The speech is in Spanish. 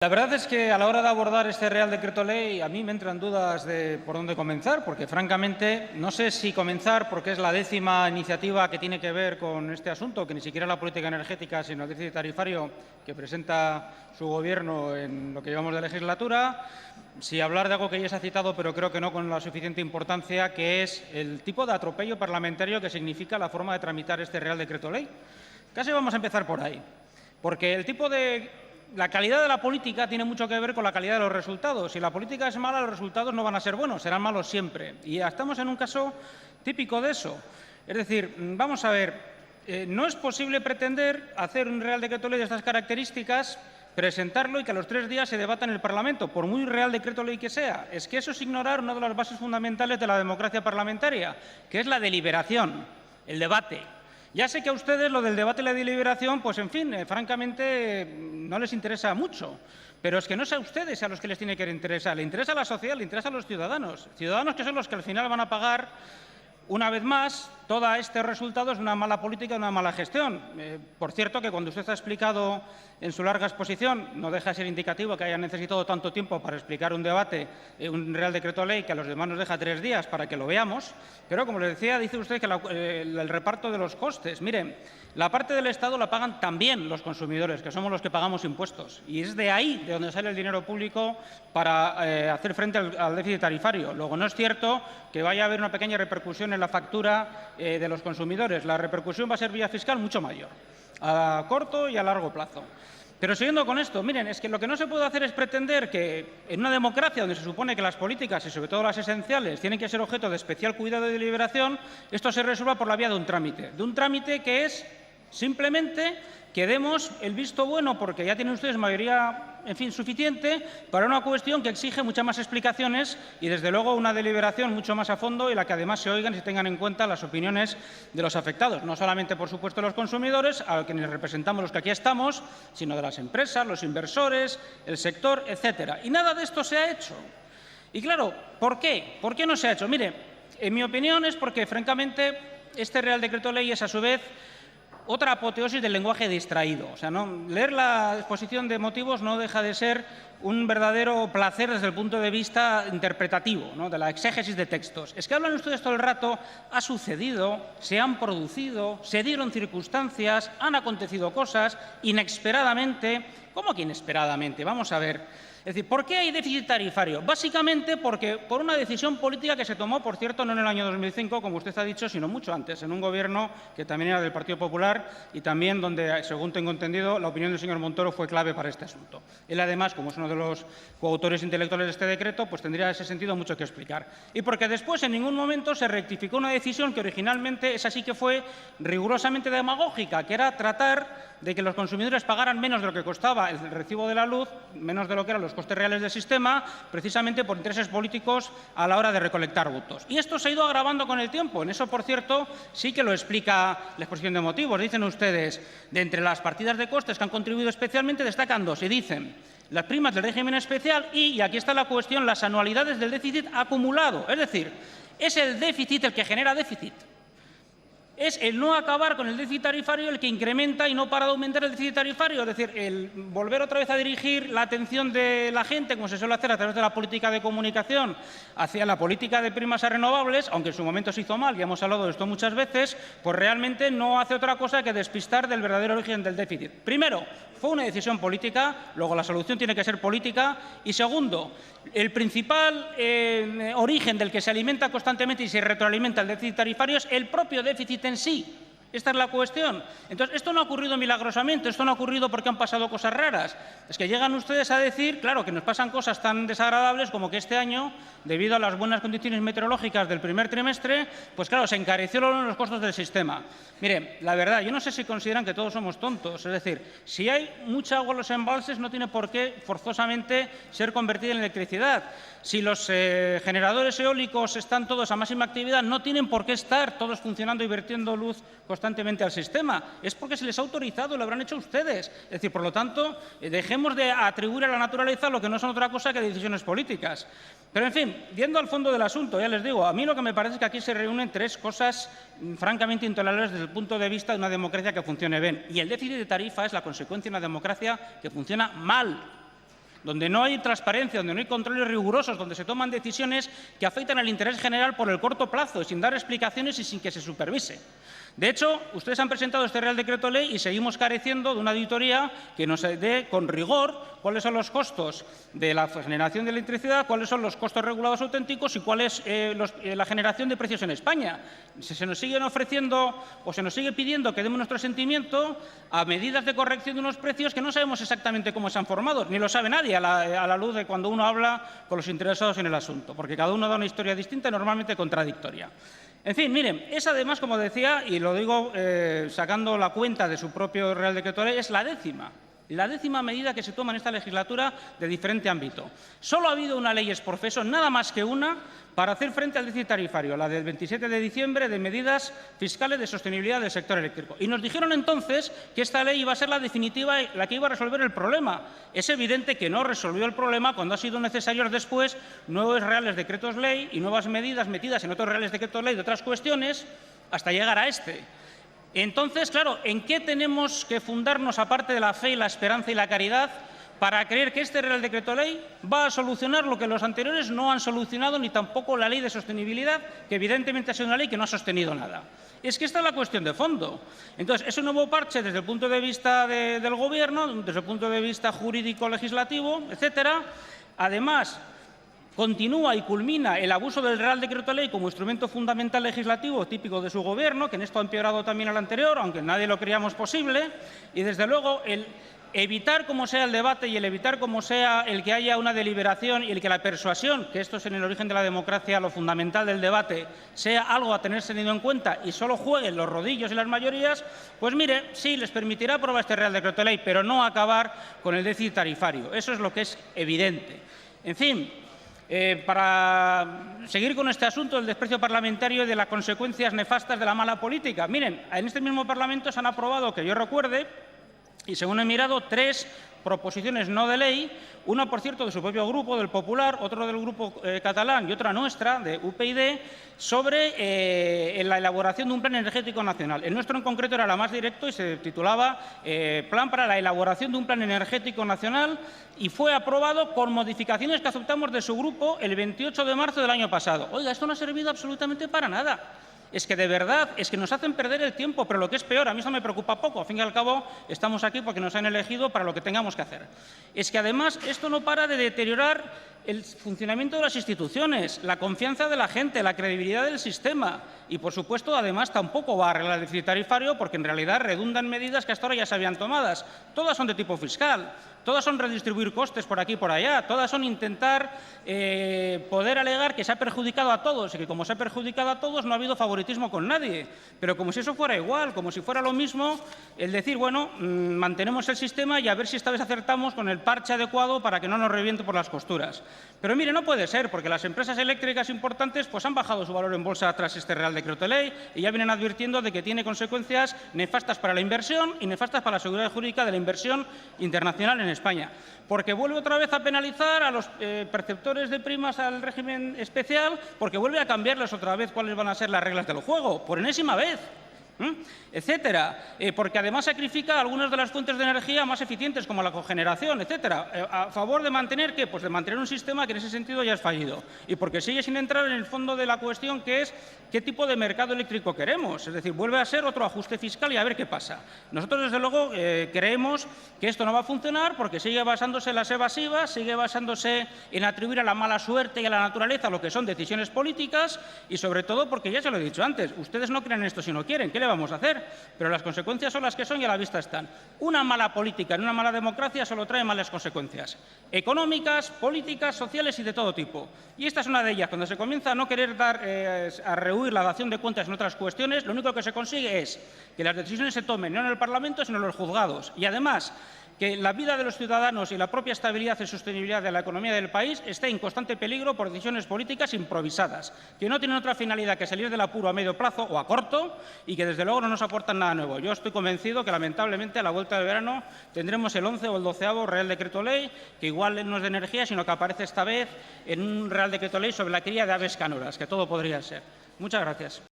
La verdad es que a la hora de abordar este Real Decreto Ley a mí me entran dudas de por dónde comenzar, porque francamente no sé si comenzar porque es la 10ª iniciativa que tiene que ver con este asunto, que ni siquiera es la política energética, sino el déficit tarifario que presenta su Gobierno en lo que llevamos de legislatura, si hablar de algo que ya se ha citado, pero creo que no con la suficiente importancia, que es el tipo de atropello parlamentario que significa la forma de tramitar este Real Decreto Ley. Casi vamos a empezar por ahí, porque la calidad de la política tiene mucho que ver con la calidad de los resultados. Si la política es mala, los resultados no van a ser buenos, serán malos siempre. Y estamos en un caso típico de eso. Es decir, vamos a ver, no es posible pretender hacer un Real Decreto Ley de estas características, presentarlo y que a los 3 días se debata en el Parlamento, por muy Real Decreto Ley que sea. Es que eso es ignorar una de las bases fundamentales de la democracia parlamentaria, que es la deliberación, el debate. Ya sé que a ustedes lo del debate y la deliberación, pues en fin, francamente no les interesa mucho. Pero es que no es a ustedes a los que les tiene que interesar, le interesa a la sociedad, le interesa a los ciudadanos. Ciudadanos que son los que al final van a pagar, una vez más, todo este resultado es una mala política, una mala gestión. Por cierto, que cuando usted ha explicado en su larga exposición, no deja de ser indicativo que haya necesitado tanto tiempo para explicar un debate, un Real Decreto Ley, que a los demás nos deja 3 días para que lo veamos. Pero, como le decía, dice usted que el reparto de los costes. Miren, la parte del Estado la pagan también los consumidores, que somos los que pagamos impuestos. Y es de ahí de donde sale el dinero público para hacer frente al déficit tarifario. Luego, no es cierto que vaya a haber una pequeña repercusión en la factura de los consumidores. La repercusión va a ser vía fiscal mucho mayor, a corto y a largo plazo. Pero siguiendo con esto, miren, es que lo que no se puede hacer es pretender que en una democracia donde se supone que las políticas, y sobre todo las esenciales, tienen que ser objeto de especial cuidado y deliberación, esto se resuelva por la vía de un trámite que es simplemente que demos el visto bueno, porque ya tienen ustedes mayoría, en fin, suficiente, para una cuestión que exige muchas más explicaciones y, desde luego, una deliberación mucho más a fondo, en la que además se oigan y se tengan en cuenta las opiniones de los afectados, no solamente, por supuesto, los consumidores, a quienes representamos los que aquí estamos, sino de las empresas, los inversores, el sector, etcétera. Y nada de esto se ha hecho. Y claro, ¿por qué? ¿Por qué no se ha hecho? Mire, en mi opinión es porque, francamente, este Real Decreto Ley es, a su vez, otra apoteosis del lenguaje distraído. O sea, leer la exposición de motivos no deja de ser un verdadero placer desde el punto de vista interpretativo, de la exégesis de textos. Es que hablan ustedes todo el rato, ha sucedido, se han producido, se dieron circunstancias, han acontecido cosas, inesperadamente. ¿Cómo que inesperadamente? Vamos a ver. Es decir, ¿por qué hay déficit tarifario? Básicamente porque por una decisión política que se tomó, por cierto, no en el año 2005, como usted ha dicho, sino mucho antes, en un Gobierno que también era del Partido Popular y también donde, según tengo entendido, la opinión del señor Montoro fue clave para este asunto. Él, además, como es uno de los coautores intelectuales de este decreto, pues tendría en ese sentido mucho que explicar. Y porque después en ningún momento se rectificó una decisión que originalmente, esa sí que fue rigurosamente demagógica, que era tratar de que los consumidores pagaran menos de lo que costaba el recibo de la luz, menos de lo que eran los costes reales del sistema, precisamente por intereses políticos a la hora de recolectar votos. Y esto se ha ido agravando con el tiempo. En eso, por cierto, sí que lo explica la exposición de motivos. Dicen ustedes, de entre las partidas de costes que han contribuido especialmente, destacan 2. Y dicen, las primas del régimen especial y aquí está la cuestión, las anualidades del déficit acumulado. Es decir, es el déficit el que genera déficit. Es el no acabar con el déficit tarifario el que incrementa y no para de aumentar el déficit tarifario. Es decir, el volver otra vez a dirigir la atención de la gente, como se suele hacer a través de la política de comunicación, hacia la política de primas a renovables, aunque en su momento se hizo mal, ya hemos hablado de esto muchas veces, pues realmente no hace otra cosa que despistar del verdadero origen del déficit. Primero, fue una decisión política, luego la solución tiene que ser política, y segundo, el principal origen del que se alimenta constantemente y se retroalimenta el déficit tarifario es el propio déficit en sí. Esta es la cuestión. Entonces, esto no ha ocurrido milagrosamente, esto no ha ocurrido porque han pasado cosas raras. Es que llegan ustedes a decir, claro, que nos pasan cosas tan desagradables como que este año, debido a las buenas condiciones meteorológicas del primer trimestre, pues claro, se encarecieron los costos del sistema. Mire, la verdad, yo no sé si consideran que todos somos tontos. Es decir, si hay mucha agua en los embalses, no tiene por qué forzosamente ser convertida en electricidad. Si los generadores eólicos están todos a máxima actividad, no tienen por qué estar todos funcionando y vertiendo luz constantemente al sistema. Es porque se les ha autorizado, lo habrán hecho ustedes. Es decir, por lo tanto, dejemos de atribuir a la naturaleza lo que no son otra cosa que decisiones políticas. Pero, en fin, yendo al fondo del asunto, ya les digo, a mí lo que me parece es que aquí se reúnen 3 cosas francamente intolerables desde el punto de vista de una democracia que funcione bien. Y el déficit de tarifa es la consecuencia de una democracia que funciona mal. donde no hay transparencia, donde no hay controles rigurosos, donde se toman decisiones que afectan al interés general por el corto plazo, sin dar explicaciones y sin que se supervise. De hecho, ustedes han presentado este Real Decreto Ley y seguimos careciendo de una auditoría que nos dé con rigor cuáles son los costos de la generación de electricidad, cuáles son los costos regulados auténticos y cuál es la generación de precios en España. Se nos siguen ofreciendo o se nos sigue pidiendo que demos nuestro asentimiento a medidas de corrección de unos precios que no sabemos exactamente cómo se han formado, ni lo sabe nadie a la luz de cuando uno habla con los interesados en el asunto, porque cada uno da una historia distinta y normalmente contradictoria. En fin, miren, es además, como decía, y lo digo sacando la cuenta de su propio Real Decreto Ley, es la décima medida que se toma en esta legislatura de diferente ámbito. Solo ha habido una ley exprofeso, nada más que una, para hacer frente al déficit tarifario, la del 27 de diciembre de medidas fiscales de sostenibilidad del sector eléctrico. Y nos dijeron entonces que esta ley iba a ser la definitiva, la que iba a resolver el problema. Es evidente que no resolvió el problema cuando ha sido necesario después nuevos reales decretos ley y nuevas medidas metidas en otros reales decretos ley de otras cuestiones hasta llegar a este. Entonces, claro, ¿en qué tenemos que fundarnos, aparte de la fe y la esperanza y la caridad, para creer que este Real Decreto Ley va a solucionar lo que los anteriores no han solucionado, ni tampoco la Ley de Sostenibilidad, que evidentemente ha sido una ley que no ha sostenido nada? Es que esta es la cuestión de fondo. Entonces, es un nuevo parche desde el punto de vista del Gobierno, desde el punto de vista jurídico-legislativo, etcétera. Además, continúa y culmina el abuso del Real Decreto Ley como instrumento fundamental legislativo típico de su Gobierno, que en esto ha empeorado también al anterior, aunque nadie lo creíamos posible, y desde luego el evitar como sea el debate y el evitar como sea el que haya una deliberación y el que la persuasión, que esto es en el origen de la democracia lo fundamental del debate, sea algo a tener tenido en cuenta y solo jueguen los rodillos y las mayorías, pues mire, sí, les permitirá aprobar este Real Decreto Ley, pero no acabar con el déficit tarifario. Eso es lo que es evidente. En fin, para seguir con este asunto del desprecio parlamentario y de las consecuencias nefastas de la mala política. Miren, en este mismo Parlamento se han aprobado, que yo recuerde, y según he mirado, 3 proposiciones no de ley, una, por cierto, de su propio grupo, del Popular, otro del grupo catalán y otra nuestra, de UPyD, sobre la elaboración de un plan energético nacional. El nuestro en concreto era la más directo y se titulaba Plan para la elaboración de un plan energético nacional y fue aprobado con modificaciones que aceptamos de su grupo el 28 de marzo del año pasado. Oiga, esto no ha servido absolutamente para nada. Es que de verdad, es que nos hacen perder el tiempo, pero lo que es peor, a mí eso me preocupa poco, al fin y al cabo estamos aquí porque nos han elegido para lo que tengamos que hacer. Es que además esto no para de deteriorar el funcionamiento de las instituciones, la confianza de la gente, la credibilidad del sistema y, por supuesto, además tampoco va a arreglar el déficit tarifario porque en realidad redundan medidas que hasta ahora ya se habían tomado. Todas son de tipo fiscal. Todas son redistribuir costes por aquí y por allá, todas son intentar poder alegar que se ha perjudicado a todos y que como se ha perjudicado a todos no ha habido favoritismo con nadie. Pero como si eso fuera igual, como si fuera lo mismo, el decir, bueno, mantenemos el sistema y a ver si esta vez acertamos con el parche adecuado para que no nos reviente por las costuras. Pero mire, no puede ser, porque las empresas eléctricas importantes pues han bajado su valor en bolsa tras este Real Decreto Ley y ya vienen advirtiendo de que tiene consecuencias nefastas para la inversión y nefastas para la seguridad jurídica de la inversión internacional en España, porque vuelve otra vez a penalizar a los perceptores de primas al régimen especial, porque vuelve a cambiarles otra vez cuáles van a ser las reglas del juego, por enésima vez, etcétera, porque además sacrifica algunas de las fuentes de energía más eficientes como la cogeneración, etcétera, a favor de mantener ¿qué? Pues de mantener un sistema que en ese sentido ya es fallido y porque sigue sin entrar en el fondo de la cuestión, que es qué tipo de mercado eléctrico queremos, es decir, vuelve a ser otro ajuste fiscal y a ver qué pasa. Nosotros desde luego creemos que esto no va a funcionar porque sigue basándose en las evasivas, sigue basándose en atribuir a la mala suerte y a la naturaleza lo que son decisiones políticas y sobre todo porque ya se lo he dicho antes, ustedes no creen en esto si no quieren, ¿qué le vamos a hacer? Pero las consecuencias son las que son y a la vista están. Una mala política en una mala democracia solo trae malas consecuencias, económicas, políticas, sociales y de todo tipo. Y esta es una de ellas. Cuando se comienza a no querer dar a rehuir la dación de cuentas en otras cuestiones, lo único que se consigue es que las decisiones se tomen no en el Parlamento, sino en los juzgados. Y además, que la vida de los ciudadanos y la propia estabilidad y sostenibilidad de la economía del país esté en constante peligro por decisiones políticas improvisadas, que no tienen otra finalidad que salir del apuro a medio plazo o a corto y que desde luego no nos aportan nada nuevo. Yo estoy convencido que lamentablemente a la vuelta del verano tendremos el 11 o el 12º Real Decreto Ley, que igual no es de energía, sino que aparece esta vez en un Real Decreto Ley sobre la cría de aves cánoras, que todo podría ser. Muchas gracias.